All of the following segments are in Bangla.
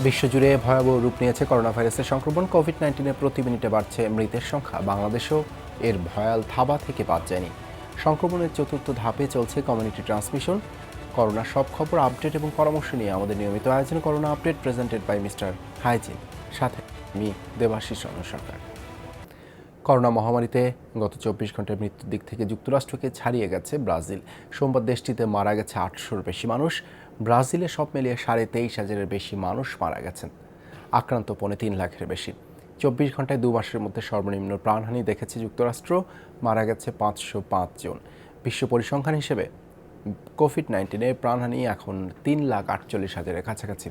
বিশ্বজুড়ে ভয়াবহ রূপ নিয়েছে করোনা ভাইরাসের সংক্রমণ। কোভিড-19 প্রতি মিনিটে বাড়ছে মৃতের সংখ্যা। বাংলাদেশও এর ভয়াল থাবা থেকে বাদ যায়নি। সংক্রমণের চতুর্থ ধাপে চলছে কমিউনিটি ট্রান্সমিশন। করোনার সব খবর, আপডেট এবং পরামর্শ নিয়ে আমাদের নিয়মিত আয়োজন corona update, presented by mister hygiene. সাথে আমি দেবাশিস সরকার। করোনা মহামারীতে গত 24 ঘন্টার মৃত্যুর দিক থেকে যুক্তরাষ্ট্রকে ছাড়িয়ে গেছে ব্রাজিল। সোমবার দেশটিতে মারা গেছে 800-র বেশি মানুষ। ব্রাজিলে সব মিলিয়ে 23,500-এর বেশি মানুষ মারা গেছেন। আক্রান্ত 3.5 লাখের বেশি। 24 ঘন্টায় 2 মাসের মধ্যে সর্বনিম্ন প্রাণহানি দেখেছে যুক্তরাষ্ট্র। মারা গেছে 505 জন। বিশ্ব পরিসংখ্যান হিসেবে কোভিড-19 প্রাণহানি এখন 3,48,000-এর কাছাকাছি।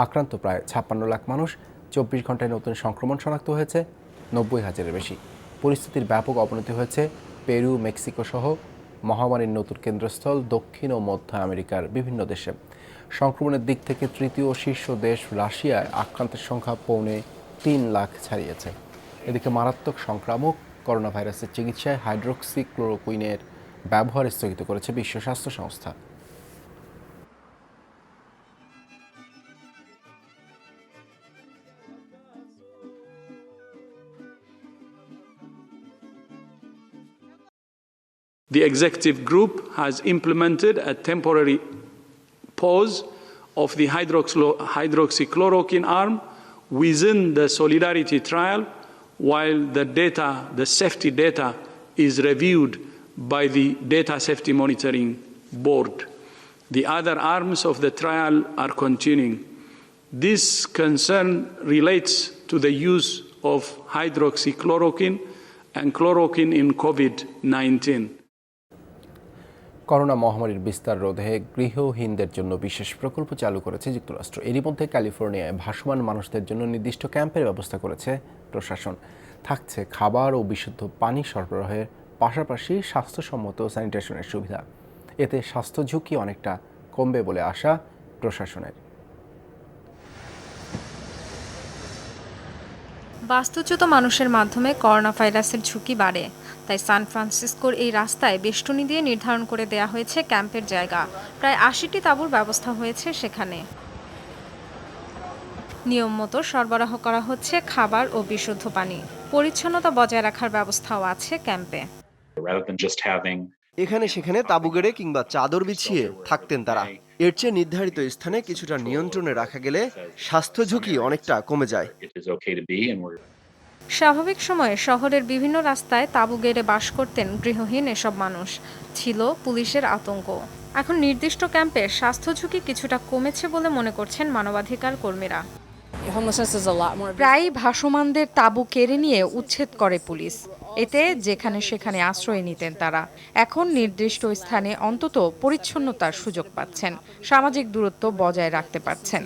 আক্রান্ত প্রায় 56 লাখ মানুষ। 24 ঘন্টায় নতুন সংক্রমণ শনাক্ত হয়েছে 90,000-এর বেশি। পরিস্থিতির ব্যাপক অবনতি হয়েছে পেরু, মেক্সিকো সহ মহামারীর নতুন কেন্দ্রস্থল দক্ষিণ ও মধ্য আমেরিকার বিভিন্ন দেশে। সংক্রমণের দিক থেকে তৃতীয় শীর্ষ দেশ রাশিয়ায় আক্রান্তের সংখ্যা 3.25 লাখ ছাড়িয়েছে। এদিকে মারাত্মক সংক্রামক করোনা ভাইরাসের চিকিৎসায় হাইড্রোক্সিক্লোরোকুইনের ব্যবহার স্থগিত করেছে বিশ্ব স্বাস্থ্য সংস্থা। The executive group has implemented a temporary pause of the hydroxychloroquine arm within the Solidarity trial while the safety data is reviewed by the Data Safety Monitoring Board. The other arms of the trial are continuing. This concern relates to the use of hydroxychloroquine and chloroquine in COVID-19. Corona মহামারীর বিস্তার রোধে গৃহহীনদের জন্য বিশেষ প্রকল্প চালু করেছে যুক্তরাষ্ট্র। এরই মধ্যে ক্যালিফোর্নিয়ায় ভাসমান মানুষদের জন্য নির্দিষ্ট ক্যাম্পের ব্যবস্থা করেছে প্রশাসন। থাকছে খাবার ও বিশুদ্ধ পানি সরবরাহের পাশাপাশি স্বাস্থ্যসম্মত স্যানিটেশনের সুবিধা। এতে স্বাস্থ্য ঝুঁকি অনেকটা কমবে বলে আশা প্রশাসনের। বাস্তুচ্যুত মানুষের মাধ্যমে করোনা ভাইরাসের ঝুঁকি বাড়ে। তাই সান ফ্রান্সিসকোর এই রাস্তায় বেষ্টনী দিয়ে নির্ধারণ করে দেয়া হয়েছে ক্যাম্পের জায়গা। প্রায় 80টি তাঁবুর ব্যবস্থা হয়েছে সেখানে। নিয়ম মতো সরবরাহ করা হচ্ছে খাবার ও বিশুদ্ধ পানি। পরিচ্ছন্নতা বজায় রাখার ব্যবস্থাও আছে ক্যাম্পে। এখানে সেখানে তাঁবু গেড়ে কিংবা চাদর বিছিয়ে থাকতেন তারা। এর চেয়ে নির্ধারিত স্থানে কিছুটা নিয়ন্ত্রণে রাখা গেলে স্বাস্থ্য ঝুঁকি অনেকটা কমে যায়। স্বাভাবিক সময়ে শহরের বিভিন্ন রাস্তায় তাঁবু গেড়ে বাস করতেন গৃহহীন এসব মানুষ। ছিল পুলিশের আতঙ্ক। এখন নির্দিষ্ট ক্যাম্পে স্বাস্থ্য ঝুঁকি কিছুটা কমেছে বলে মনে করছেন মানবাধিকার কর্মীরা। প্রায় ভাসমানদের তাঁবু কেড়ে নিয়ে উচ্ছেদ করে পুলিশ। এতে যেখানে সেখানে আশ্রয় নিতেন তারা। এখন নির্দিষ্ট স্থানে অন্তত পরিচ্ছন্নতার সুযোগ পাচ্ছেন, সামাজিক দূরত্ব বজায় রাখতে পারছেন।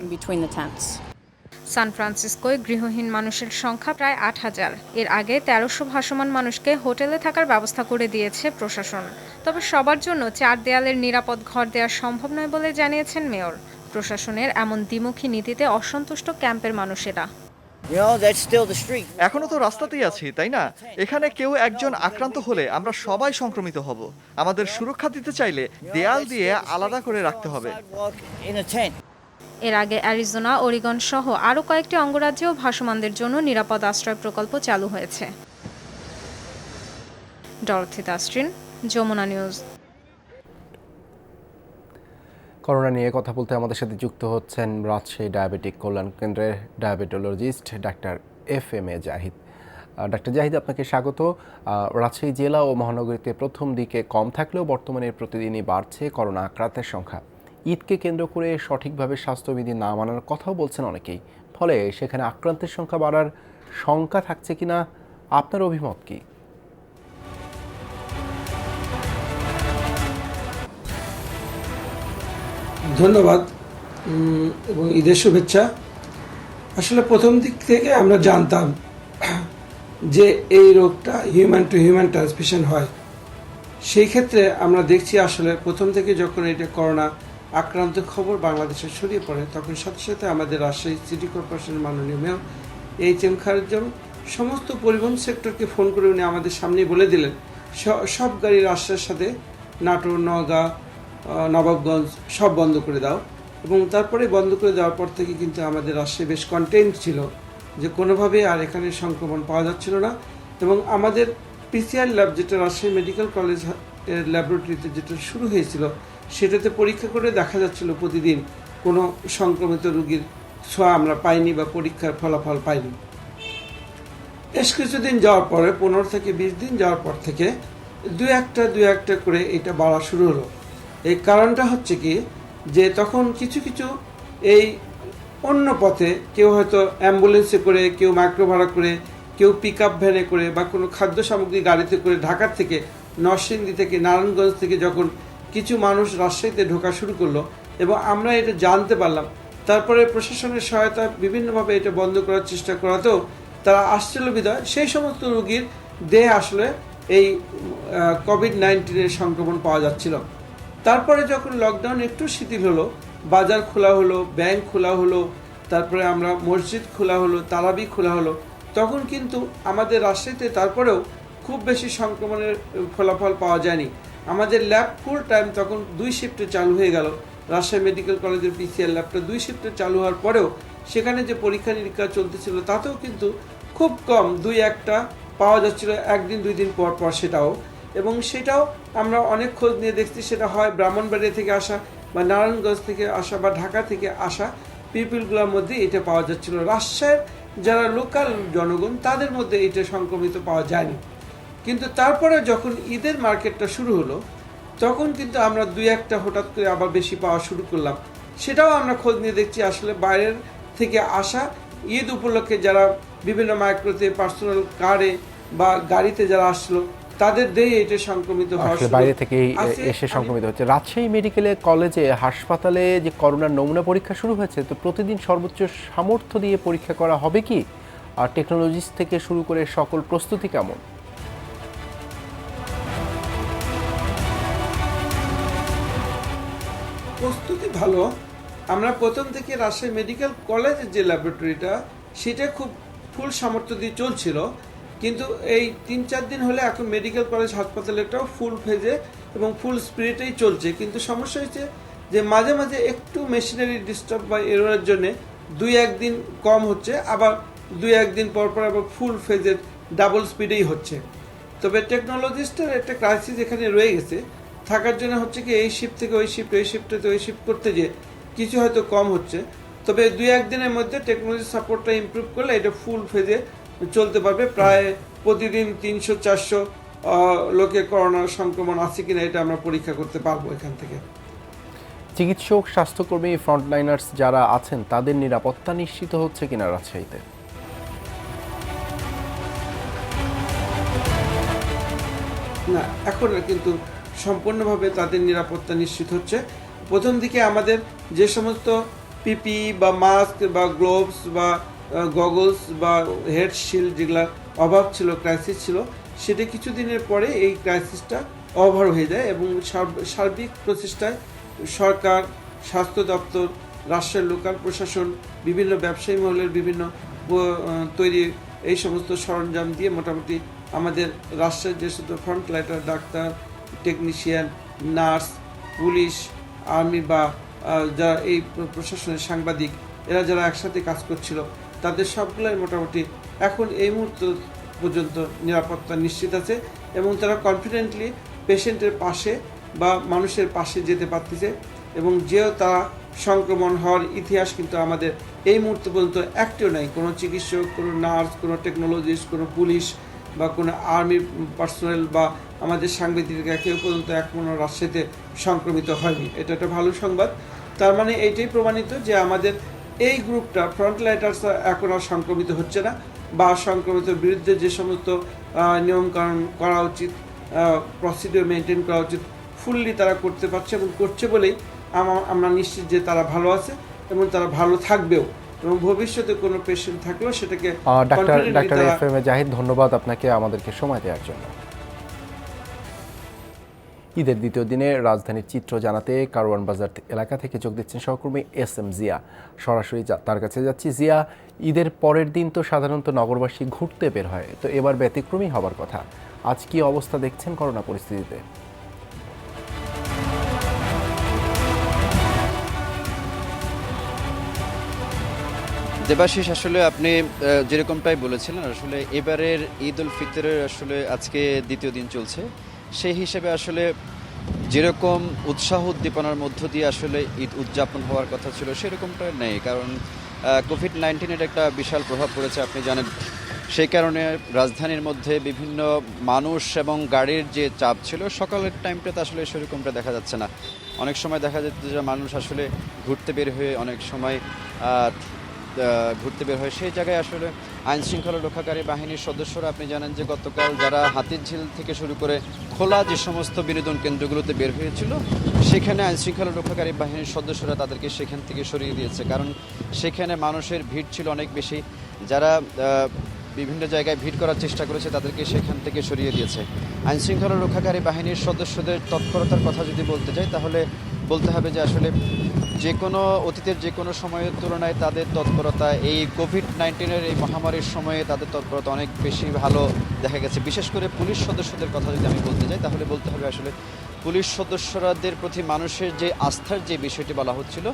সান ফ্রান্সিসকোয় গৃহহীন মানুষের সংখ্যা প্রায় 8,000। এর আগে 1300 ভাসমান মানুষকে হোটেলে থাকার ব্যবস্থা করে দিয়েছে প্রশাসন। তবে সবার জন্য 4 দেয়ালের নিরাপদ ঘর দেওয়া সম্ভব নয় বলে জানিয়েছেন মেয়র। প্রশাসনের এমন দ্বিমুখী নীতিতে অসন্তুষ্ট ক্যাম্পের মানুষেরা। এখনো তো রাস্তাতেই আছি, তাই না? এখানে কেউ একজন আক্রান্ত হলে আমরা সবাই সংক্রমিত হব। আমাদের সুরক্ষা দিতে চাইলে দেয়াল দিয়ে আলাদা করে রাখতে হবে। এর আগে অ্যারিজোনা, ওরিগন সহ আরও কয়েকটি অঙ্গরাজ্যেও ভাসমানদের জন্য নিরাপদ আশ্রয় প্রকল্প চালু হয়েছে। Dorothy Tasrin, Jamuna news. Corona নিয়ে কথা বলতে আমাদের সাথে যুক্ত হচ্ছেন রাজশাহী ডায়াবেটিক কল্যাণ কেন্দ্রের diabetologist doctor FMA Zahid. Doctor Zahid, আপনাকে স্বাগত। রাজশাহী জেলা ও মহানগরীতে প্রথম দিকে কম থাকলেও বর্তমানে প্রতিদিনই বাড়ছে করোনা আক্রান্তের সংখ্যা। ঈদকে কেন্দ্র করে সঠিকভাবে স্বাস্থ্যবিধি না মানার কথাও বলছেন অনেকেই। ফলে সেখানে আক্রান্তের সংখ্যা বাড়ার শঙ্কা থাকছে কিনা, আপনার অভিমত কি? ধন্যবাদ এবং ঈদের শুভেচ্ছা। আসলে প্রথম দিক থেকে আমরা জানতাম যে এই রোগটা হিউম্যান টু হিউম্যান ট্রান্সমিশন হয়। সেই ক্ষেত্রে আমরা দেখছি আসলে প্রথম থেকে যখন এটা করোনা আক্রান্ত খবর বাংলাদেশে ছড়িয়ে পড়ে, তখন সাথে সাথে আমাদের রাজশাহী সিটি কর্পোরেশনের মাননীয় মেয়র HM খায়রুজ্জামান সমস্ত পরিবহন সেক্টরকে ফোন করে উনি আমাদের সামনেই বলে দিলেন সব গাড়ি রাস্তার সাথে নাটোর, নওগাঁ, নবাবগঞ্জ সব বন্ধ করে দাও। এবং তারপরে বন্ধ করে দেওয়ার পর থেকে কিন্তু আমাদের রাজশাহী বেশ কন্টেন্ট ছিল যে কোনোভাবে আর এখানে সংক্রমণ পাওয়া যাচ্ছিল না। এবং আমাদের পিসিআর ল্যাব যেটা রাজশাহী মেডিকেল কলেজ ল্যাবরেটরিতে যেটা শুরু হয়েছিল, সেটাতে পরীক্ষা করে দেখা যাচ্ছিল প্রতিদিন কোনো সংক্রমিত রোগীর ছোঁয়া আমরা পাইনি বা পরীক্ষার ফলাফল পাইনি। বেশ কিছুদিন যাওয়ার পরে 15 থেকে 20 দিন যাওয়ার পর থেকে দু একটা করে এটা বাড়া শুরু হলো। এই কারণটা হচ্ছে কি, যে তখন কিছু কিছু এই অন্য পথে কেউ হয়তো অ্যাম্বুলেন্সে করে, কেউ মাইক্রো ভাড়া করে, কেউ পিক আপ ভ্যানে করে বা কোনো খাদ্য সামগ্রী গাড়িতে করে ঢাকার থেকে, নরসিংদী থেকে, নারায়ণগঞ্জ থেকে যখন কিছু মানুষ রাজশাহীতে ঢোকা শুরু করলো এবং আমরা এটা জানতে পারলাম, তারপরে প্রশাসনের সহায়তা বিভিন্নভাবে এটা বন্ধ করার চেষ্টা করাতেও তারা আসছিল বিধায় সেই সমস্ত রোগীর দেহে আসলে এই কোভিড-19 সংক্রমণ পাওয়া যাচ্ছিল। তারপরে যখন লকডাউন একটু শিথিল হলো, বাজার খোলা হলো, ব্যাংক খোলা হলো, তারপরে আমরা মসজিদ খোলা হলো, তারাবি খোলা হলো, তখন কিন্তু আমাদের রাজশাহীতে তারপরেও খুব বেশি সংক্রমণের ফলাফল পাওয়া যায়নি। আমাদের ল্যাব ফুল টাইম তখন 2 শিফটে চালু হয়ে গেল। রাজশাহী মেডিকেল কলেজের পিসিআর ল্যাবটা 2 শিফটে চালু হওয়ার পরেও সেখানে যে পরীক্ষা নিরীক্ষা চলতেছিল তাতেও কিন্তু খুব কম 2-1টা পাওয়া যাচ্ছিল, 1 দিন 2 দিন পর পর সেটাও। এবং সেটাও আমরা অনেক খোঁজ নিয়ে দেখছি, সেটা হয় ব্রাহ্মণবাড়িয়া থেকে আসা বা নারায়ণগঞ্জ থেকে আসা বা ঢাকা থেকে আসা পিপলগুলোর মধ্যে এটা পাওয়া যাচ্ছিল। রাজশাহীর যারা লোকাল জনগণ তাদের মধ্যে এটা সংক্রমিত পাওয়া যায়নি। কিন্তু তারপরে যখন ঈদের মার্কেটটা শুরু হলো, তখন কিন্তু আমরা 2-1টা হঠাৎ করে আবার বেশি পাওয়া শুরু করলাম। সেটাও আমরা খোঁজ নিয়ে দেখছি আসলে বাইরের থেকে আসা ঈদ উপলক্ষে যারা বিভিন্ন মাইক্রোতে, পার্সোনাল কারে বা গাড়িতে যারা আসলো তাদের দেহে এটা সংক্রমিত হওয়া আসলে বাইরে থেকে এসে সংক্রমিত হচ্ছে। রাজশাহী মেডিকেল কলেজে হাসপাতালে যে করোনার নমুনা পরীক্ষা শুরু হয়েছে, তো প্রতিদিন সর্বোচ্চ সামর্থ্য দিয়ে পরীক্ষা করা হবে কি? আর টেকনোলজিস থেকে শুরু করে সকল প্রস্তুতি কেমন? প্রস্তুতি ভালো। আমরা প্রথম থেকে রাজশাহী মেডিকেল কলেজের যে ল্যাবরেটরিটা সেটা খুব ফুল সামর্থ্য দিয়ে চলছিল, কিন্তু এই 3-4 দিন হলে এখন মেডিকেল কলেজ হাসপাতালেটাও ফুল ফেজে এবং ফুল স্পিরিটেই চলছে। কিন্তু সমস্যা হয়েছে যে মাঝে মাঝে একটু মেশিনারি ডিস্টার্ব বা এররের জন্য 2-1 দিন কম হচ্ছে, আবার 2-1 দিন পর পর আবার ফুল ফেজের ডাবল স্পিডেই হচ্ছে। তবে টেকনোলজিস্টের একটা ক্রাইসিস এখানে রয়ে গেছে থাকার জন্য হচ্ছে কি, এই শিফট থেকে ওই শিফট, ওই শিফট থেকে ওই শিফট করতে যে কিছু হয়তো কম হচ্ছে। তবে 2-1 দিনের মধ্যে টেকনোলজি সাপোর্টটা ইমপ্রুভ করলে এটা ফুল ফেজে চলতে পারবে। প্রায় প্রতিদিন 300-400 লোকের করোনার সংক্রমণ আছে কিনা এটা আমরা পরীক্ষা করতে পারবো এখান থেকে। চিকিৎসক, স্বাস্থ্যকর্মী, ফ্রন্টলাইনার্স যারা আছেন তাদের নিরাপত্তা নিশ্চিত হচ্ছে কিনা রাজশাহীতে? না, এখন কিন্তু সম্পূর্ণভাবে তাদের নিরাপত্তা নিশ্চিত হচ্ছে। প্রথম দিকে আমাদের যে সমস্ত পিপি বা মাস্ক বা গ্লোভস বা গগলস বা হেড শিল্ড যেগুলা অভাব ছিল, ক্রাইসিস ছিল, সেটা কিছুদিনের পরে এই ক্রাইসিসটা ওভার হয়ে যায় এবং সার্বিক প্রচেষ্টায় সরকার, স্বাস্থ্য দপ্তর, রাষ্ট্রের লোকাল প্রশাসন, বিভিন্ন ব্যবসায়ী মহলের বিভিন্ন তৈরি এই সমস্ত সরঞ্জাম দিয়ে মোটামুটি আমাদের রাষ্ট্রের যে সমস্ত frontliner, doctor, technician, nurse, police, army বা যারা এই প্রশাসনের সাংবাদিক, এরা যারা একসাথে কাজ করছিল তাদের সবগুলোই মোটামুটি এখন এই মুহূর্ত পর্যন্ত নিরাপত্তা নিশ্চিত আছে এবং তারা কনফিডেন্টলি পেশেন্টের পাশে বা মানুষের পাশে যেতে পারতেছে। এবং যেও তারা সংক্রমণ হওয়ার ইতিহাস কিন্তু আমাদের এই মুহূর্ত পর্যন্ত একটিও নাই। কোনো চিকিৎসক, কোনো নার্স, কোনো টেকনোলজিস্ট, কোনো পুলিশ বা কোনো আর্মি পার্সোনাল বা আমাদের সাংবাদিকরা কেউ পর্যন্ত এখনো রাজশাহীতে সংক্রমিত হয়নি। এটা একটা ভালো সংবাদ। তার মানে এইটাই প্রমাণিত যে আমাদের এই গ্রুপটা ফ্রন্টলাইনার্সরা এখন আর সংক্রমিত হচ্ছে না, বা সংক্রমিতের বিরুদ্ধে যে সমস্ত নিয়মকানুন করা উচিত, প্রসিডিওর মেনটেন করা উচিত, ফুললি তারা করতে পারছে এবং করছে বলেই আমরা নিশ্চিত যে তারা ভালো আছে এবং তারা ভালো থাকবেও এবং ভবিষ্যতে কোনো পেশেন্ট থাকলেও সেটাকে ডাক্তার এফএম জাহিদ, ধন্যবাদ আপনাকে আমাদেরকে সময় দেওয়ার জন্য। ঈদের দ্বিতীয় দিনে রাজধানীর চিত্র জানাতে কারওয়ান বাজার এলাকা থেকে যোগ দিচ্ছেন সহকর্মী SM জিয়া। সরাসরি তার কাছে যাচ্ছি। জিয়া, ঈদের পরের দিন তো সাধারণত নগরবাসী ঘুরতে বের হয়, তো এবার ব্যতিক্রমী হবার কথা। আজ কি অবস্থা দেখছেন করোনা পরিস্থিতিতে? দেবাশিস, আসলে আপনি যেরকমটাই বলেছিলেন, আসলে এবারের ঈদ উল ফিতরের আসলে আজকে দ্বিতীয় দিন চলছে। সেই হিসেবে আসলে যেরকম উৎসাহ উদ্দীপনার মধ্য দিয়ে আসলে ঈদ উদযাপন হওয়ার কথা ছিল সেরকমটা নেই, কারণ কোভিড-19-এর একটা বিশাল প্রভাব পড়েছে আপনি জানেন। সেই কারণে রাজধানীর মধ্যে বিভিন্ন মানুষ এবং গাড়ির যে চাপ ছিল সকালের টাইমটাতে আসলে সেরকমটা দেখা যাচ্ছে না। অনেক সময় দেখা যাচ্ছে যে মানুষ আসলে ঘুরতে বের হয়ে অনেক সময় ঘুরতে বের হয়, সেই জায়গায় আসলে আইনশৃঙ্খলা রক্ষাকারী বাহিনীর সদস্যরা, আপনি জানেন যে গতকাল যারা হাতিরঝিল থেকে শুরু করে খোলা যে সমস্ত বিনোদন কেন্দ্রগুলোতে বের হয়েছিল সেখানে আইনশৃঙ্খলা রক্ষাকারী বাহিনীর সদস্যরা তাদেরকে সেখান থেকে সরিয়ে দিয়েছে, কারণ সেখানে মানুষের ভিড় ছিল অনেক বেশি। যারা বিভিন্ন জায়গায় ভিড় করার চেষ্টা করেছে তাদেরকে সেখান থেকে সরিয়ে দিয়েছে। আইনশৃঙ্খলা রক্ষাকারী বাহিনীর সদস্যদের তৎপরতার কথা যদি বলতে যাই তাহলে বলতে হবে যে আসলে যে কোনো অতীতের যে কোনো সময়ের তুলনায় তাদের তৎপরতা এই কোভিড-19-এর এই মহামারীর সময়ে তাদের তৎপরতা অনেক বেশি ভালো দেখা গেছে। বিশেষ করে পুলিশ সদস্যদের কথা যদি আমি বলতে যাই তাহলে বলতে হবে আসলে পুলিশ সদস্যদের প্রতি মানুষের যে আস্থার যে বিষয়টি বলা হচ্ছিল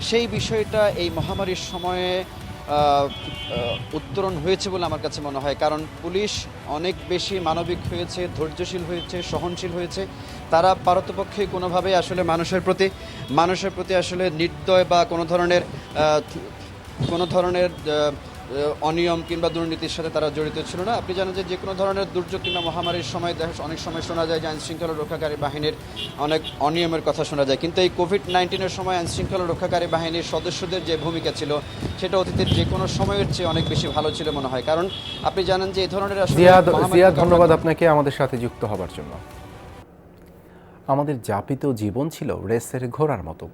সেই বিষয়টা এই মহামারীর সময়ে উত্তরণ হয়েছে বলে আমার কাছে মনে হয়, কারণ পুলিশ অনেক বেশি মানবিক হয়েছে, ধৈর্যশীল হয়েছে, সহনশীল হয়েছে। তারা পারতপক্ষে কোনোভাবে আসলে মানুষের প্রতি আসলে নির্দয় বা কোনো ধরনের অনিয়ম কিংবা দুর্নীতির সাথে তারা জড়িত ছিল না। আপনি জানেন যে কোনো ধরনের দুর্যোগ কিংবা মহামারীর সময় অনেক সময় শোনা যায় যে আইনশৃঙ্খলা রক্ষাকারী বাহিনীর অনেক অনিয়মের কথা শোনা যায়, কিন্তু এই কোভিড-19-এর সময় আইনশৃঙ্খলা রক্ষাকারী বাহিনীর সদস্যদের যে ভূমিকা ছিল সেটা অতীতের যে কোনো সময়ের চেয়ে অনেক বেশি ভালো ছিল মনে হয়, কারণ আপনি জানেন যে এই ধরনের জিয়াদ, ধন্যবাদ আপনাকে আমাদের সাথে যুক্ত হবার জন্য। আমাদের যাপিত জীবন ছিল রেসের ঘোড়ার মতো,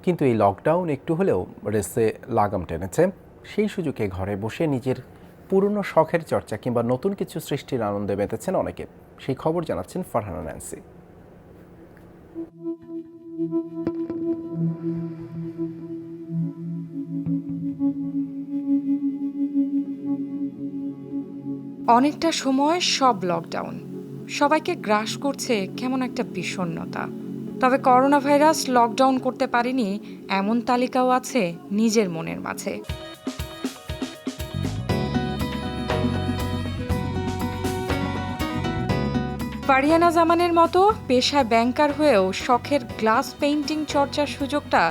কিন্তু এই লকডাউন একটু হলেও রেসে লাগাম টেনেছে। সেই সুযোগে ঘরে বসে নিজের পুরনো শখের চর্চা কিংবা নতুন কিছু সৃষ্টির আনন্দে মেতেছেন অনেকে। সেই খবর জানাচ্ছেন ফারহানা ন্যান্সি। অনেকটা সময় সব লকডাউন সবাইকে গ্রাস করছে কেমন একটা বিষণ্ণতা। তবে করোনা ভাইরাস লকডাউন করতে পারেনি এমন তালিকাও আছে নিজের মনের মাঝে। ফারিয়ানা জামানের মতো পেশায় ব্যাংকার হয়েও শখের গ্লাস পেইন্টিং চর্চার সুযোগটা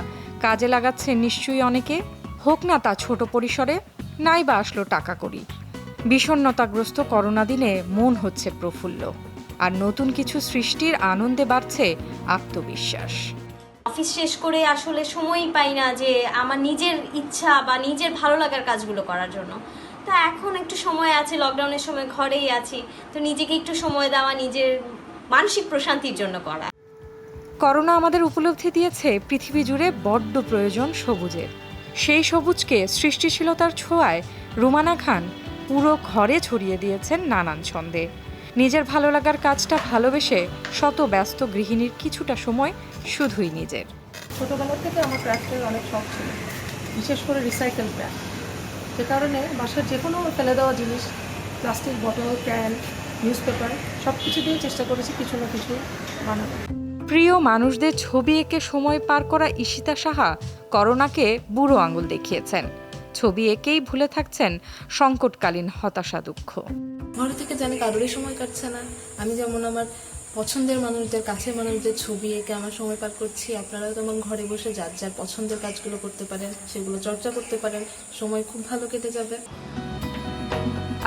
কাজে লাগাচ্ছে নিশ্চয়ই অনেকে। হোক না তা ছোট পরিসরে, নাই বা আসলো টাকা করি। বিষণ্ণতাগ্রস্ত করোনা দিনে মন হচ্ছে প্রফুল্ল, আর নতুন কিছু সৃষ্টির আনন্দে বাড়ছে আত্মবিশ্বাস। অফিস শেষ করে আসলে সময়ই পাই না যে আমার নিজের ইচ্ছা বা নিজের ভালো লাগার কাজগুলো করার জন্য। তা এখন একটু সময় আছে, লকডাউনের সময় ঘরেই আছি, তো নিজেকে একটু সময় দেওয়া, নিজের মানসিক প্রশান্তির জন্য করা। করোনা আমাদের উপলব্ধি দিয়েছে পৃথিবী জুড়ে বড্ড প্রয়োজন সবুজের। সেই সবুজকে সৃষ্টিশীলতার ছোঁয়ায় রুমানা খান পুরো ঘরে ছড়িয়ে দিয়েছেন নানান ছন্দে। নিজের ভালো লাগার কাজটা ভালোবেসে শত ব্যস্ত গৃহিণীর কিছুটা সময় শুধুই নিজের। ছোটোবেলা থেকে আমার ক্রাফটের অনেক শখ ছিল, বিশেষ করে রিসাইকেল ক্রাফট। যে কারণে বাসার যে কোনো ফেলে দেওয়া জিনিস, প্লাস্টিক বোতল, ক্যান, নিউজ পেপার সব কিছু দিয়ে চেষ্টা করেছি কিছু না কিছু বানানো। প্রিয় মানুষদের ছবি এঁকে সময় পার করা ঈশিতা সাহা করোনাকে বুড়ো আঙুল দেখিয়েছেন। ছবি এঁকেই ভুলে থাকছেন সংকটকালীন হতাশা দুঃখ। ঘরে থেকে জানি কারোরই সময় কাটছে না। আমি যেমন আমার পছন্দের মানুষদের, কাছের মানুষদের ছবি এঁকে আমার সময় পার করছি। আপনারাও তেমন ঘরে বসে যার যার পছন্দের কাজগুলো করতে পারেন, সেগুলো চর্চা করতে পারেন, সময় খুব ভালো কেটে যাবে।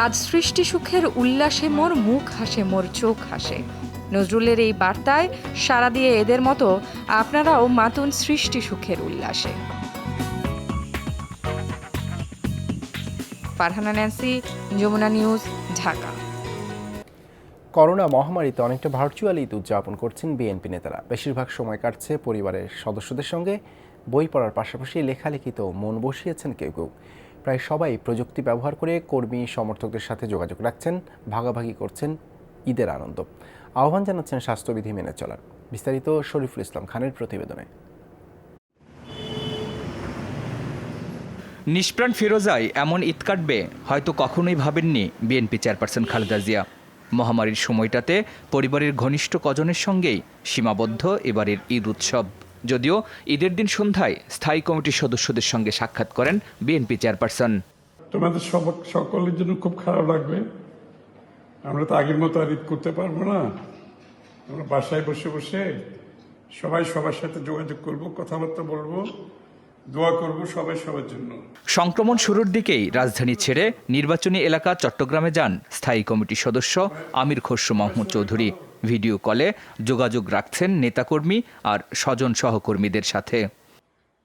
আজ সৃষ্টি সুখের উল্লাসে মোর মুখ হাসে, মোর চোখ হাসে। নজরুলের এই বার্তায় সাড়া দিয়ে এদের মতো আপনারাও মাতুন সৃষ্টি সুখের উল্লাসে। Farhana Nancy, Jamuna news, Dhaka. Corona মহামারীতে অনেকটা ভার্চুয়ালি ঈদ উদযাপন করছেন বিএনপি নেতারা। বেশিরভাগ সময় কাটছে পরিবারের সদস্যদের সঙ্গে, বই পড়ার পাশাপাশি লেখালেখিতেও মন বসিয়েছেন কেউ কেউ। প্রায় সবাই প্রযুক্তি ব্যবহার করে কর্মী সমর্থকদের সাথে যোগাযোগ রাখছেন, ভাগাভাগি করছেন ঈদের আনন্দ। আহ্বান জানাচ্ছেন স্বাস্থ্যবিধি মেনে চলার। বিস্তারিত শরীফুল ইসলাম খানের প্রতিবেদনে। নিষ্প্রাণ ফিরোজায় এমন ঈদ কাটবে হয়তো কখনোই ভাবেননি বিএনপি চেয়ারপারসন খালেদা জিয়া। মহামারীর সময়টাতে পরিবারের ঘনিষ্ঠ কজনের সঙ্গেই সীমাবদ্ধ এবারের ঈদ উৎসব। যদিও ঈদের দিন সন্ধ্যায় স্থায়ী কমিটির সদস্যদের সঙ্গে সাক্ষাৎ করেন বিএনপি চেয়ারপারসন। তোমাদের সকলের জন্য খুব খারাপ লাগবে, আমরা তো আগের মতো আর ঈদ করতে পারবো না। আমরা বাসায় বসে বসে সবাই সবার সাথে যোগাযোগ করব, কথাবার্তা বলবো, দোয়া করব সবাই সবার জন্য। সংক্রমণ শুরুর দিকেই রাজধানী ছেড়ে নির্বাচনী এলাকা চট্টগ্রামে যান স্থায়ী কমিটির সদস্য আমির খসরু মাহমুদ চৌধুরী। ভিডিও কলে যোগাযোগ রাখছেন নেতাকর্মী আর স্বজন সহকর্মীদের সাথে।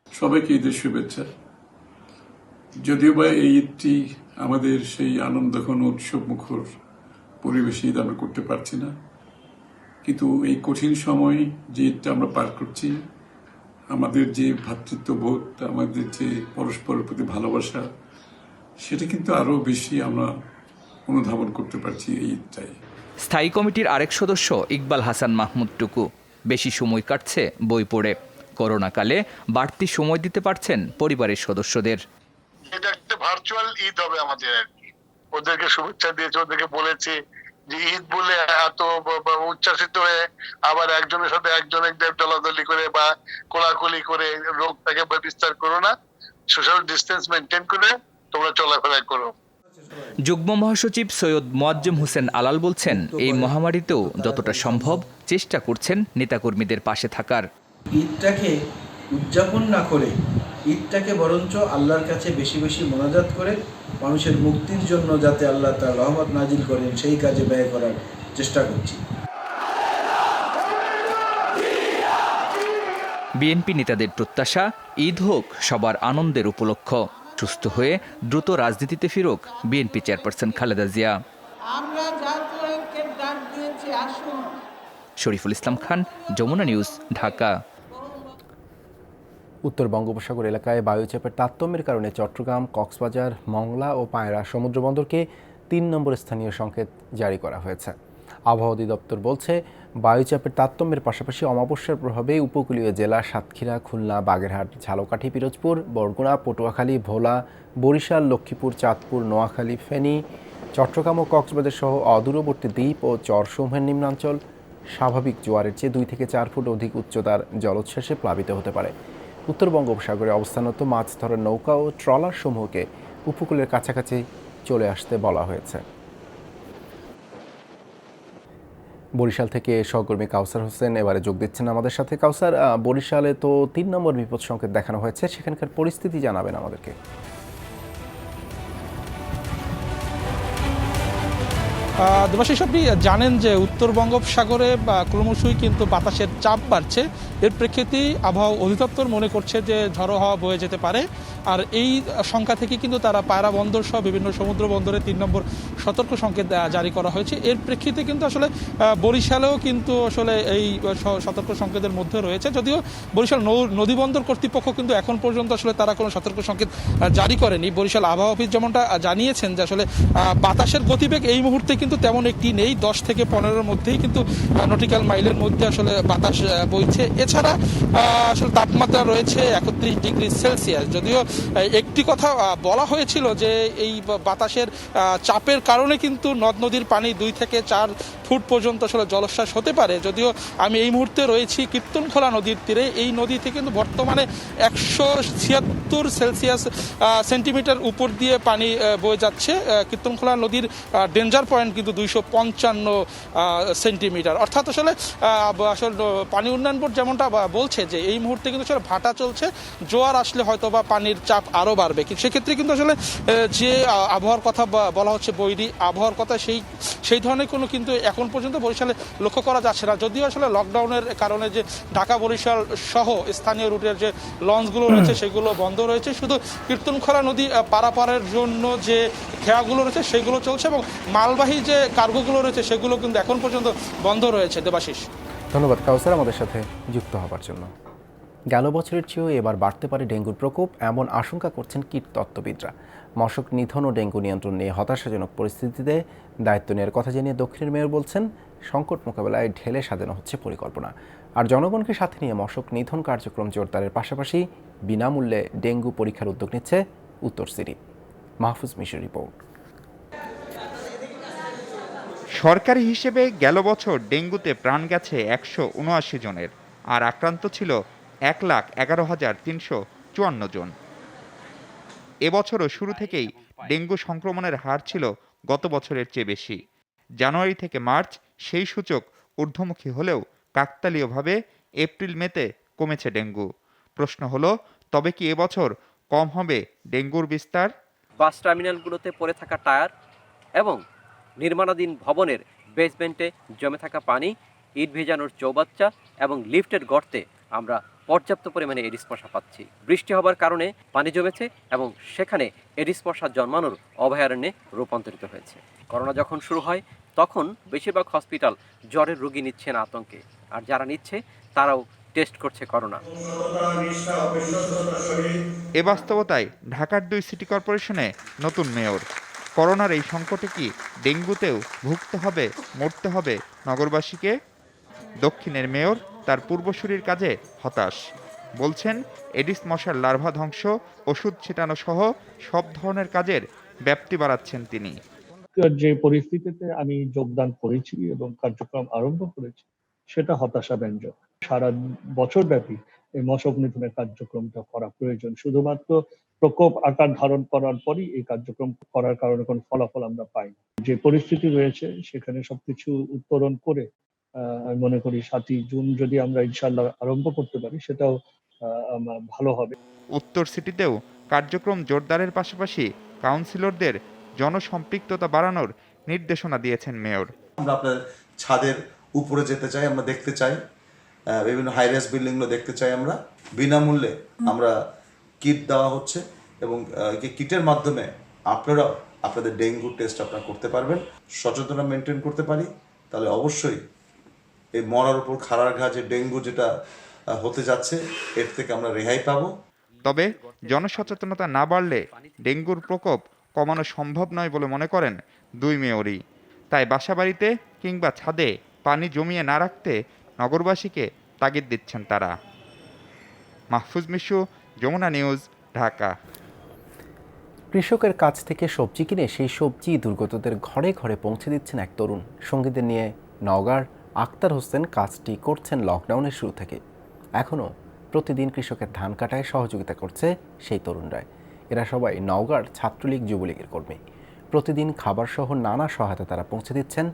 সবাইকে ঈদের শুভেচ্ছা। যদিও বা এই ঈদটি আমাদের সেই আনন্দঘন উৎসব মুখর পরিবেশে ঈদ আমরা করতে পারছি না, কিন্তু এই কঠিন সময় যে ঈদটা আমরা পার করছি, আমাদের যে ভ্রাতৃত্ববোধ, আমাদের যে পরস্পরের প্রতি ভালোবাসা, সেটা কিন্তু আরো বেশি আমরা অনুধাবন করতে পারছি এই ঈদটাই। স্থায়ী কমিটির আরেক সদস্য ইকবাল হাসান মাহমুদ টুকু বেশি সময় কাটছে বই পড়ে। করোনাকালে বাড়তি সময় দিতে পারছেন পরিবারের সদস্যদের। এটা একটা ভার্চুয়াল ঈদ হবে আমাদের আর কি। ওদেরকে শুভেচ্ছা দিয়েছে, ওদেরকে বলেছি যে ঈদ বলে এত উচ্ছ্বাসিত হয়ে আবার একজনের সাথে একজন দলাদলি করে বা কোলাকুলি করে রোগটাকে বিস্তার করো না, সোশ্যাল ডিস্টেন্স মেনটেন করে তোমরা চলাফেরা করো। যুগ্ম মহাসচিব সৈয়দ মোয়াজ্জেম হোসেন আলাল বলছেন, এই মহামারীতেও যতটা সম্ভব চেষ্টা করছেন নেতাকর্মীদের পাশে থাকার। ঈদটাকে উদযাপন না করে ঈদটাকে বরঞ্চ আল্লাহর কাছে বেশি বেশি মোনাজাত করে মানুষের মুক্তির জন্য যাতে আল্লাহ তার রহমত নাজিল করেন সেই কাজে ব্যয় করার চেষ্টা করছি। বিএনপি নেতাদের প্রত্যাশা, ঈদ হোক সবার আনন্দের উপলক্ষ। সুস্থ হয়ে দ্রুত রাজনীতিতে ফিরুক BNP chairperson Khaleda Zia. Shariful Islam Khan, Jamuna news, Dhaka. উত্তর বঙ্গোপসাগর এলাকায় বায়ুচাপের তারতম্যের কারণে চট্টগ্রাম, কক্সবাজার, মংলা ও পায়রা সমুদ্রবন্দরকে ৩ নম্বর স্থানীয় সংকেত জারি করা হয়েছে। আবহাওয়া অধিদপ্তর বলছে, বায়ুচাপের তারতম্যের পাশাপাশি অমাবস্যার প্রভাবে উপকূলীয় জেলা সাতক্ষীরা, খুলনা, বাগেরহাট, ঝালকাঠি, পিরোজপুর, বরগুনা, পটুয়াখালী, ভোলা, বরিশাল, লক্ষ্মীপুর, চাঁদপুর, নোয়াখালী, ফেনী, চট্টগ্রাম ও কক্সবাজার সহ অদূরবর্তী দ্বীপ ও চরসমূহের নিম্নাঞ্চল স্বাভাবিক জোয়ারের চেয়ে 2 থেকে 4 ফুট অধিক উচ্চতার জলোচ্ছ্বাসে প্লাবিত হতে পারে। উত্তর বঙ্গোপসাগরে অবস্থানরত মাছ ধরার নৌকা ও ট্রলার সমূহকে উপকূলের কাছাকাছি চলে আসতে বলা হয়েছে। বরিশাল থেকে সহকর্মী কাউসার হোসেন এবারে যোগ দিচ্ছেন আমাদের সাথে। কাউসার, বরিশালে তো 3 নম্বর বিপদ সংকেত দেখানো হয়েছে, সেখানকার পরিস্থিতি জানাবেন আমাদেরকে। দেবাশিস, আপনি জানেন যে উত্তর বঙ্গোপসাগরে ক্রমশই কিন্তু বাতাসের চাপ বাড়ছে। এর প্রেক্ষিতেই আবহাওয়া অধিদপ্তর মনে করছে যে ঝড়ো হাওয়া বয়ে যেতে পারে। আর এই সংখ্যা থেকে কিন্তু তারা পায়রা বন্দর সহ বিভিন্ন সমুদ্র বন্দরে 3 নম্বর সতর্ক সংকেত জারি করা হয়েছে। এর প্রেক্ষিতে কিন্তু আসলে বরিশালেও কিন্তু আসলে এই সতর্ক সংকেতের মধ্যে রয়েছে। যদিও বরিশাল নদী বন্দর কর্তৃপক্ষ কিন্তু এখন পর্যন্ত আসলে তারা কোনো সতর্ক সংকেত জারি করেনি। বরিশাল আবহাওয়া অফিস যেমনটা জানিয়েছেন যে আসলে বাতাসের গতিবেগ এই মুহূর্তে কিন্তু তেমন একটি নেই, 10 থেকে 15-এর মধ্যেই কিন্তু নটিক্যাল মাইলের মধ্যে আসলে বাতাস বইছে। এছাড়া আসলে তাপমাত্রা রয়েছে 31 ডিগ্রি সেলসিয়াস। যদিও একটি কথা বলা হয়েছিল যে এই বাতাসের চাপের কারণে কিন্তু নদ নদীর পানি 2 থেকে 4 ফুট পর্যন্ত আসলে জলোচ্ছ্বাস হতে পারে। যদিও আমি এই মুহূর্তে রয়েছি কীর্তনখোলা নদীর তীরে। এই নদীতে কিন্তু বর্তমানে 176 সেন্টিমিটার উপর দিয়ে পানি বয়ে যাচ্ছে। কীর্তনখোলা নদীর ডেঞ্জার পয়েন্ট কিন্তু 255 সেন্টিমিটার। অর্থাৎ আসলে পানি উন্নয়ন বোর্ড যেমনটা বলছে যে এই মুহূর্তে কিন্তু আসলে ভাটা চলছে, জোয়ার আসলে হয়তো বা পানির চাপ আরও বাড়বে। কিন্তু সেক্ষেত্রে কিন্তু আসলে যে আবহাওয়ার কথা বলা হচ্ছে, বৈরী আবহাওয়ার কথা, সেই ধরনের কোনো কিন্তু এখন পর্যন্ত বরিশালে লক্ষ্য করা যাচ্ছে না। যদিও আসলে লকডাউনের কারণে যে ঢাকা বরিশাল সহ স্থানীয় রুটের যে লঞ্চগুলো রয়েছে সেগুলো বন্ধ রয়েছে। শুধু কীর্তনখোলা নদী পারাপারের জন্য যে খেয়াগুলো রয়েছে সেগুলো চলছে এবং মালবাহী যে কার্গোগুলো রয়েছে সেগুলো কিন্তু এখন পর্যন্ত বন্ধ রয়েছে। দেবাশিস, ধন্যবাদ কাউসার আমাদের সাথে যুক্ত হওয়ার জন্য। গেল বছরের চেয়েও এবার বাড়তে পারে ডেঙ্গুর প্রকোপ, এমন আশঙ্কা করছেন কীটতত্ত্ববিদরা। মশক নিধন ও ডেঙ্গু নিয়ন্ত্রণ নিয়ে হতাশাজনক পরিস্থিতিতে দায়িত্ব নেওয়ার কথা জানিয়ে দক্ষিণের মেয়র বলছেন, সংকট মোকাবেলায় ঢেলে সাজানো হচ্ছে পরিকল্পনা। আর জনগণকে সাথে নিয়ে মশক নিধন কার্যক্রম জোরদারের পাশাপাশি বিনামূল্যে ডেঙ্গু পরীক্ষার উদ্যোগ নিচ্ছে উত্তর সিটি। মাহফুজ মিশুর রিপোর্ট। সরকারি হিসেবে গেল বছর ডেঙ্গুতে প্রাণ গেছে 179 জনের, আর আক্রান্ত ছিল 1,11,354 জন। এবছরও শুরু থেকেই ডেঙ্গু সংক্রমণের হার ছিল গত বছরের চেয়ে বেশি। জানুয়ারি থেকে মার্চ সেই সূচক ঊর্ধ্বমুখী হলেও কাকতালীয়ভাবে এপ্রিল মেতে কমেছে ডেঙ্গু। প্রশ্ন হলো, তবে কি এবছর কম হবে ডেঙ্গুর বিস্তার? বাস টার্মিনালগুলোতে পড়ে থাকা টায়ার এবং নির্মাণাধীন ভবনের বেসমেন্টে জমে থাকা পানি, ইট ভেজানোর চৌবাচ্চা এবং লিফটের গর্তে আমরা পর্যাপ্ত পরিমাণে এডিস মশা পাচ্ছি। বৃষ্টি হবার কারণে পানি জমেছে এবং সেখানে এডিস মশা জন্মানোর অভয়ারণ্যে রূপান্তরিত হয়েছে। করোনা যখন শুরু হয় তখন বেশিরভাগ হসপিটাল জ্বরের রোগী নিচ্ছে না আতঙ্কে, আর যারা নিচ্ছে তারাও টেস্ট করছে করোনা। এ বাস্তবতায় ঢাকার 2 সিটি কর্পোরেশনে নতুন মেয়র। করোনার এই সংকটে কি ডেঙ্গুতেও ভুগতে হবে, মরতে হবে নগরবাসীকে? দক্ষিণের মেয়র তার পূর্বসূরির কাজে হতাশ। বলছেন, এডিস মশার লার্ভা ধ্বংস, ওষুধ ছিটানো সহ সব ধরনের কাজের ব্যাপ্তি বাড়াচ্ছেন তিনি। যে পরিস্থিতিতে আমি যোগদান করেছি এবং কার্যক্রম আরম্ভ করেছি সেটা হতাশাব্যঞ্জক। সারা বছর ব্যাপী এই মশক নিধনের কার্যক্রমটা করা প্রয়োজন। শুধুমাত্র প্রকোপ আকার ধারণ করার পরই এই কার্যক্রম করার কারণে কোনো ফলাফল আমরা পাই না। যে পরিস্থিতি রয়েছে সেখানে সবকিছু উত্তরণ করে আমি মনে করি 7ই জুন যদি আমরা ইনশাআল্লাহ আরম্ভ করতে পারি সেটাও ভালো হবে। উত্তর সিটিতেও কার্যক্রম জোরদারের পাশাপাশি কাউন্সিলরদের জনসম্পৃক্ততা বাড়ানোর নির্দেশনা দিয়েছেন মেয়র। আমরা আপনার ছাদের উপরে যেতে চাই, আমরা দেখতে চাই, বিভিন্ন হাইরাইজ বিল্ডিংগুলো দেখতে চাই। আমরা বিনামূল্যে আমরা কিট দেওয়া হচ্ছে এবং কিটের মাধ্যমে আপনারা আপনাদের ডেঙ্গু টেস্ট আপনারা করতে পারবেন। সচেতনতা মেনটেন করতে পারি তাহলে অবশ্যই এই মরার উপর খাড়ার ঘা যে ডেঙ্গু যেটা হতে যাচ্ছে এর থেকে আমরা রেহাই পাবো। তবে জনসচেতনতা না বাড়লে ডেঙ্গুর প্রকোপ কমানো সম্ভব নয় বলে মনে করেন 2 মেয়রই। তাই বাসাবাড়িতে কিংবা ছাদে পানি জমিয়ে না রাখতে নগরবাসীকে তাগিদ দিচ্ছেন তারা। মাহফুজ মিশু, যমুনা নিউজ, ঢাকা। কৃষকের কাছ থেকে সবজি কিনে সেই সবজি দুর্গতদের ঘরে ঘরে পৌঁছে দিচ্ছেন এক তরুণ। সঙ্গীদের নিয়ে নওগাঁর আক্তার হোসেন কাজটি করছেন লকডাউনের শুরু থেকে। এখনও প্রতিদিন কৃষকের ধান কাটায় সহযোগিতা করছে সেই তরুণরাই। এরা সবাই নওগাঁর ছাত্রলীগ যুবলীগের কর্মী। প্রতিদিন খাবার সহ নানা সহায়তা তারা পৌঁছে দিচ্ছেন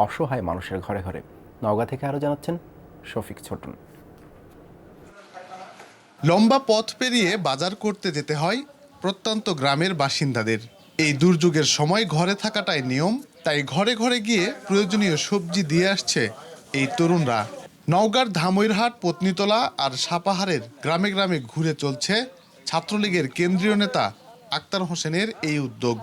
অসহায় মানুষের ঘরে ঘরে। নওগাঁ থেকে আরও জানাচ্ছেন শফিক ছোটন। লম্বা পথ পেরিয়ে বাজার করতে যেতে হয় প্রত্যন্ত গ্রামের বাসিন্দাদের। এই দুর্যোগের সময় ঘরে থাকাটাই নিয়ম, তাই ঘরে ঘরে গিয়ে প্রয়োজনীয় সবজি দিয়ে আসছে এই তরুণরা। নওগাঁর ধামইরহাট, পত্নীতলা আর সাপাহারের গ্রামে গ্রামে ঘুরে চলছে ছাত্রলীগের কেন্দ্রীয় নেতা আক্তার হোসেনের এই উদ্যোগ।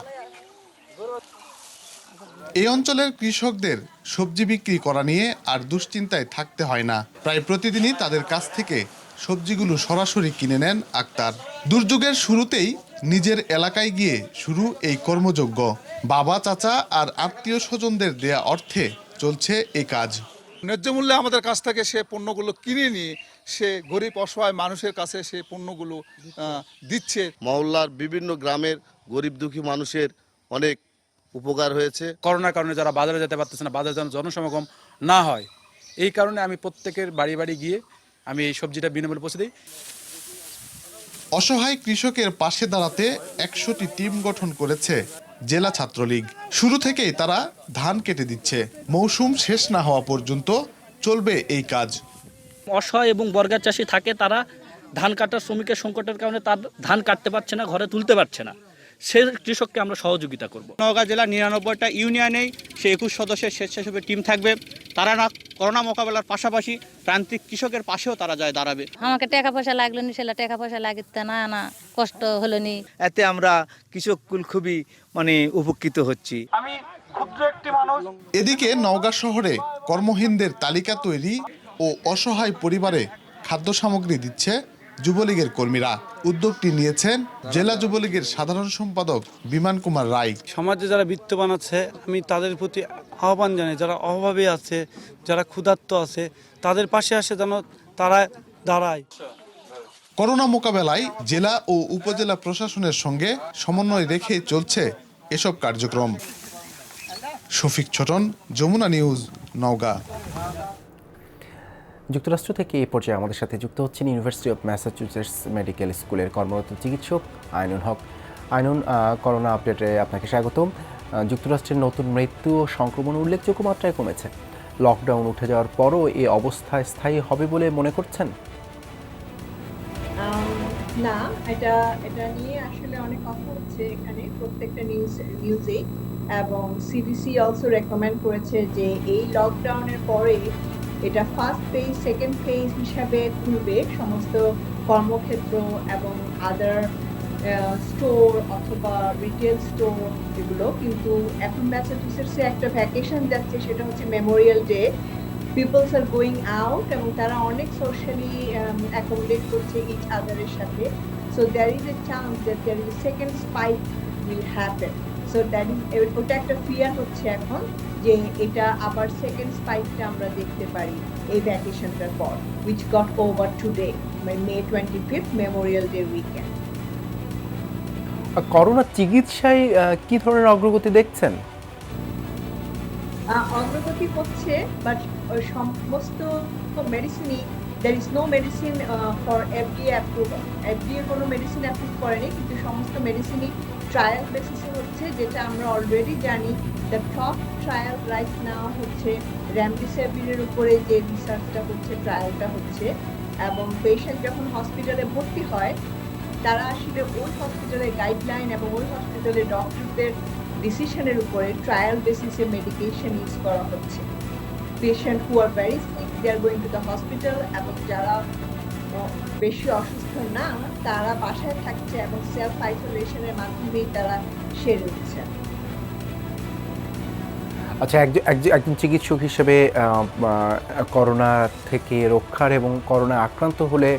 এই অঞ্চলের কৃষকদের সবজি বিক্রি করা নিয়ে আর দুশ্চিন্তায় থাকতে হয় না। প্রায় প্রতিদিনই তাদের কাছ থেকে সবজিগুলো সরাসরি কিনে নেন আক্তার। দুর্যোগের শুরুতেই নিজের এলাকায় গিয়ে শুরু এই কর্মযজ্ঞ। বাবা, চাচা আর আত্মীয় স্বজনদের দেয়া অর্থে চলছে এই কাজ। ন্যায্য মূল্যে আমাদের কাছ থেকে সে পণ্যগুলো কিনে নিয়ে সে গরিব অসহায় মানুষের কাছে সে পণ্যগুলো দিচ্ছে। মহল্লার বিভিন্ন গ্রামের গরিব দুঃখী মানুষের অনেক উপকার হয়েছে। করোনার কারণে যারা বাজারে যেতে পারতেছে না, বাজারে যেন জনসমাগম না হয়, এই কারণে আমি প্রত্যেকের বাড়ি বাড়ি গিয়ে আমি এই সবজিটা বিনামূল্যে পৌঁছে দিই। অসহায় কৃষকের পাশে দাঁড়াতে 100টি টিম গঠন করেছে জেলা ছাত্রলীগ। শুরু থেকেই তারা ধান কেটে দিচ্ছে। মৌসুম শেষ না হওয়া পর্যন্ত চলবে এই কাজ। অসহায় এবং বর্গার চাষি থাকে, তারা ধান কাটার শ্রমিকের সংকটের কারণে তার ধান কাটতে পারছে না, ঘরে তুলতে পারছে না। সে কৃষককে আমরা সহযোগিতা করব। নওগাঁ জেলার 99টা ইউনিয়নেই সে 21 সদস্যের স্বেচ্ছাসেবী টিম থাকবে। তারা না করোনা মোকাবেলার পাশাপাশি প্রান্তিক কৃষকের পাশেও তারা যায় দাঁড়াবে। আমাকে টাকা পয়সা লাগলো নি, সেটা টাকা পয়সা লাগতে না না কষ্ট হলো নি। এতে আমরা কৃষককুল খুবই উপকৃত হচ্ছি। আমি ক্ষুদ্র একটি মানুষ। এদিকে নওগাঁ শহরে কর্মহীনদের তালিকা তৈরি ও অসহায় পরিবারে খাদ্য সামগ্রী দিচ্ছে যুবলীগের কর্মীরা। উদ্যোগটি নিয়েছেন জেলা যুবলীগের সাধারণ সম্পাদক বিমান কুমার রায়। সমাজে যারা বিত্তবান আছে আমি তাদের প্রতি আহ্বান জানাই, যারা অভাবে আছে, যারা ক্ষুধার্ত আছে, তাদের পাশে আসে যেন তারা দাঁড়ায়। করোনা মোকাবেলায় জেলা ও উপজেলা প্রশাসনের সঙ্গে সমন্বয় রেখে চলছে এসব কার্যক্রম। শফিক ছোটন, যমুনা নিউজ, নওগাঁ। যুক্তরাষ্ট্র থেকে এই পর্যায়ে আমাদের সাথে যুক্ত হচ্ছেন ইউনিভার্সিটি অফ ম্যাসাচুসেটস মেডিকেল স্কুলের কর্মরত চিকিৎসক আইনুন হক। আইনুন, করোনা আপডেটে আপনাকে স্বাগতম। যুক্তরাষ্ট্রের নতুন মৃত্যু ও সংক্রমণ উল্লেখযোগ্য মাত্রায় কমেছে। লকডাউন উঠে যাওয়ার পরও এই অবস্থা স্থায়ী হবে বলে মনে করছেন? না, এটা নিয়ে আসলে অনেক কথা হচ্ছে এখানে প্রত্যেকটা নিউজে, এবং সিডিসি অলসো রেকমেন্ড করেছে যে এই লকডাউনের পরে এটা ফার্স্ট ফেজ, সেকেন্ড ফেজ হিসাবে খুলবে সমস্ত কর্মক্ষেত্র এবং আদার স্টোর অথবা রিটেল স্টোর এগুলো। কিন্তু এখন ম্যাসাচুসেটসে একটা ভ্যাকেশন যাচ্ছে, সেটা হচ্ছে memorial day. Peoples are going out এবং তারা অনেক সোশ্যালি অ্যাকোমোডেট করছে ইচ আদারের সাথে। So there is a chance that there is a second spike will happen. So that is, ওটা একটা ফিয়ার হচ্ছে এখন যে এটা আবার সেকেন্ড স্পাইকটা আমরা দেখতে পারি এই ভ্যাকেশনটার পর, which got over today, May 25th, Memorial day weekend. Corona চিকিৎসায় কি ধরনের অগ্রগতি দেখছেন? অগ্রগতি হচ্ছে, বাট সমস্ত মেডিসিনই, there is no medicine for FDA approval. FDA কোনো মেডিসিন অ্যাপ্রুভ করেনি, কিন্তু সমস্ত মেডিসিনই ট্রায়াল বেসিসে হচ্ছে, যেটা আমরা অলরেডি জানি। The top trial right now হচ্ছে রেমডেসিভিরের উপরে যে রিসার্চটা হচ্ছে, ট্রায়ালটা হচ্ছে। এবং পেশেন্ট যখন হসপিটালে ভর্তি হয়, তারা আসলে ওই হসপিটালের গাইডলাইন এবং ওই হসপিটালের ডক্টরদের ডিসিশনের উপরে ট্রায়াল বেসিসে মেডিকেশন ইউজ করা হচ্ছে। Patient who are very sick, they are going to the hospital, এবং যারা বেশি অসুস্থ না তারা বাসায় থাকছে এবং সেলফ আইসোলেশনের মাধ্যমেই তারা সেরে উঠছে। আচ্ছা, একজন চিকিৎসক হিসেবে করোনা থেকে রক্ষার এবং করোনা আক্রান্ত হলে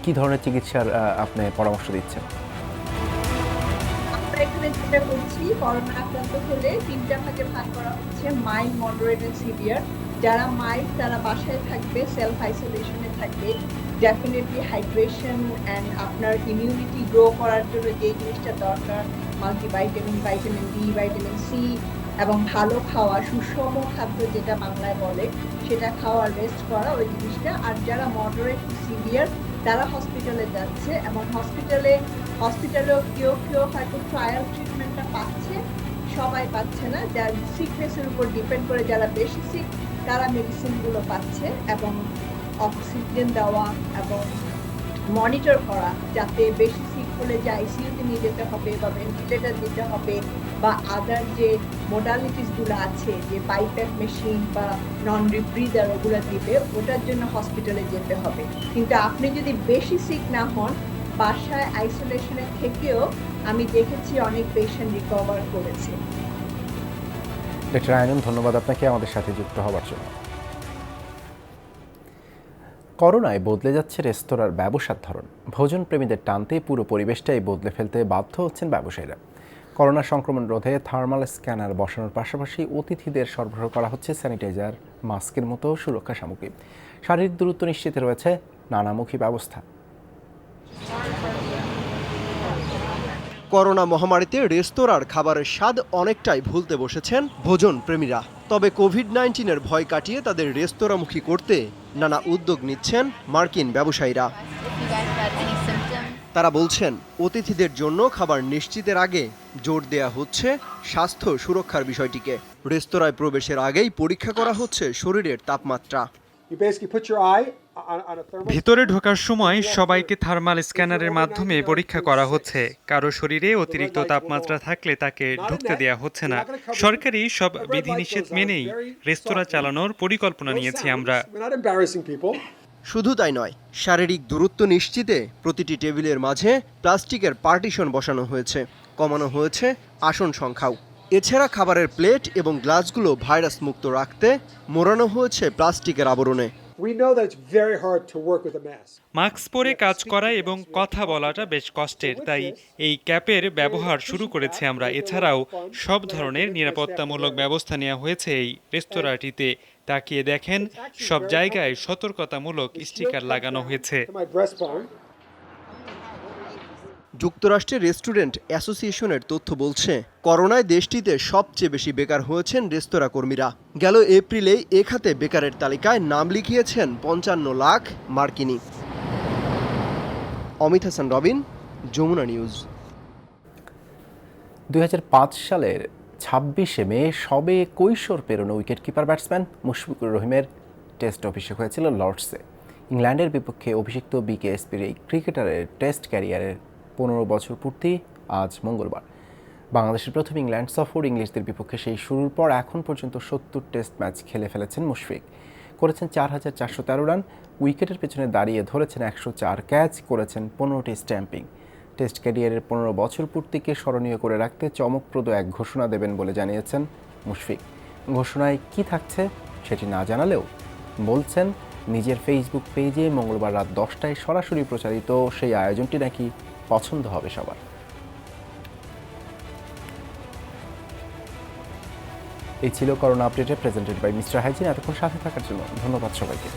কি ধরনের চিকিৎসার আপনি পরামর্শ দিচ্ছেন? আমরা এখানে যেটা করছি, করোনা আক্রান্ত হলে 3টা ভাগে ভাগ করা হচ্ছে, মাইল্ড, মডারেট এন্ড সিভিয়ার। যারা মাইল্ড তারা বাসায় থাকবে, সেলফ আইসোলেশনে থাকবে। ডেফিনেটলি হাইড্রেশন অ্যান্ড আপনার ইমিউনিটি গ্রো করার জন্য যে জিনিসটা দরকার, মাল্টিভাইটামিন, ভাইটামিন ডি, ভাইটামিন সি, এবং ভালো খাওয়া, সুষম খাদ্য যেটা বাংলায় বলে, সেটা খাওয়া, রেস্ট করা, ওই জিনিসটা। আর যারা মডারেট টু সিভিয়ার তারা হসপিটালে যাচ্ছে, এবং হসপিটালেও কেউ হয়তো ট্রায়াল ট্রিটমেন্টটা পাচ্ছে, সবাই পাচ্ছে না। যার সিকনেসের উপর ডিপেন্ড করে যারা বেশি সিক তারা মেডিসিনগুলো পাচ্ছে, এবং অক্সিজেন দেওয়া এবং মনিটর করা, যাতে বেশি সিক হলে যে আইসিইউতে নিয়ে যেতে হবে বা ভেন্টিলেটর দিতে হবে বা আদার যে মোডালিটিসগুলো আছে, যে পাইপ্যাক মেশিন বা নন রিব্রিদার ওগুলো দিবে, ওটার জন্য হসপিটালে যেতে হবে। কিন্তু আপনি যদি বেশি সিক না হন, বাসায় আইসোলেশনে থেকেও আমি দেখেছি অনেক পেশেন্ট রিকভার করেছে। ডক্টর আইনুন, ধন্যবাদ আপনাকে আমাদের সাথে যুক্ত হওয়ার জন্য। করোনায় বদলে যাচ্ছে রেস্তোরাঁর ব্যবসার ধরন। ভোজন প্রেমীদের টানতে পুরো পরিবেশটাই বদলে ফেলতে বাধ্য হচ্ছেন ব্যবসায়ীরা। করোনা সংক্রমণ রোধে থার্মাল স্ক্যানার বসানোর পাশাপাশি অতিথিদের সরবরাহ করা হচ্ছে স্যানিটাইজার, মাস্কের মতো সুরক্ষা সামগ্রী। শারীরিক দূরত্ব নিশ্চিতে রয়েছে নানামুখী ব্যবস্থা। করোনা মহামারীতে রেস্তোরাঁর খাবারের স্বাদ অনেকটাই ভুলতে বসেছেন ভোজন প্রেমীরা। তবে কোভিড-19-এর ভয় কাটিয়ে তাদের রেস্তোরাঁমুখী করতে নানা উদ্যোগ নিচ্ছেন মার্কিন ব্যবসায়ীরা। তারা বলছেন, অতিথিদের জন্য খাবার নিশ্চিতের আগে জোর দেয়া হচ্ছে স্বাস্থ্য সুরক্ষার বিষয়টিকে। রেস্তোরাঁয় প্রবেশের আগেই পরীক্ষা করা হচ্ছে শরীরের তাপমাত্রা। ভিতরে ঢোকার সময় সবাইকে থার্মাল স্ক্যানারের মাধ্যমে পরীক্ষা করা হচ্ছে। কারো শরীরে অতিরিক্ত তাপমাত্রা থাকলে তাকে ঢুকতে দেওয়া হচ্ছে না। সরকারি সব বিধিনিষেধ মেনেই রেস্তোরাঁ চালানোর পরিকল্পনা নিয়েছি আমরা। শুধু তাই নয়, শারীরিক দূরত্ব নিশ্চিতে প্রতিটি টেবিলের মাঝে প্লাস্টিকের পার্টিশন বসানো হয়েছে, কমানো হয়েছে আসন সংখ্যাও। এছাড়া খাবারের প্লেট এবং গ্লাসগুলো ভাইরাস মুক্ত রাখতে মোড়ানো হয়েছে প্লাস্টিকের আবরণে। মাস্ক পরে কাজ করা এবং কথা বলাটা বেশ কষ্টের, তাই এই ক্যাপের ব্যবহার শুরু করেছি আমরা। এছাড়াও সব ধরনের নিরাপত্তামূলক ব্যবস্থা নেওয়া হয়েছে এই রেস্তোরাঁটিতে। তাকিয়ে দেখেন, সব জায়গায় সতর্কতামূলক স্টিকার লাগানো হয়েছে। যুক্তরাষ্ট্রের রেস্টুরেন্ট অ্যাসোসিয়েশনের তথ্য বলছে, করোনায় দেশটিতে সবচেয়ে বেশি বেকার হয়েছেন রেস্তোরাঁ কর্মীরা। গেল এপ্রিলেই এ খাতে বেকারের তালিকায় নাম লিখিয়েছেন 55 লাখ মার্কিনি। অমিত হাসান রবিন, যমুনা নিউজ। 2005 সালের 26শে মে সবে কৈশোর পেরোনো উইকেটকিপার ব্যাটসম্যান মুশফিকুর রহিমের টেস্ট অভিষেক হয়েছিল লর্ডসে। ইংল্যান্ডের বিপক্ষে অভিষিক্ত বিকেএসপির এই ক্রিকেটারের টেস্ট ক্যারিয়ারের 15 বছর পূর্তি আজ মঙ্গলবার। বাংলাদেশের প্রথম ইংল্যান্ড সফর ইংলিশদের বিপক্ষে সেই শুরুর পর এখন পর্যন্ত 70 টেস্ট ম্যাচ খেলে ফেলেছেন মুশফিক। করেছেন 4413 রান, উইকেটের পেছনে দাঁড়িয়ে ধরেছেন 104 ক্যাচ, করেছেন 15টি স্ট্যাম্পিং। টেস্ট ক্যারিয়ারের 15 বছর পূর্তিকে স্মরণীয় করে রাখতে চমকপ্রদ এক ঘোষণা দেবেন বলে জানিয়েছেন মুশফিক। ঘোষণায় কি থাকছে সেটি না জানালেও বলছেন, নিজের ফেসবুক পেজে মঙ্গলবার রাত 10টায় সরাসরি প্রচারিত সেই আয়োজনটি নাকি পছন্দ হবে সবার। এই ছিল করোনা আপডেটে প্রেজেন্টেড বাই মিস্টার হাইজিন। এতক্ষণ সাথে থাকার জন্য ধন্যবাদ সবাইকে।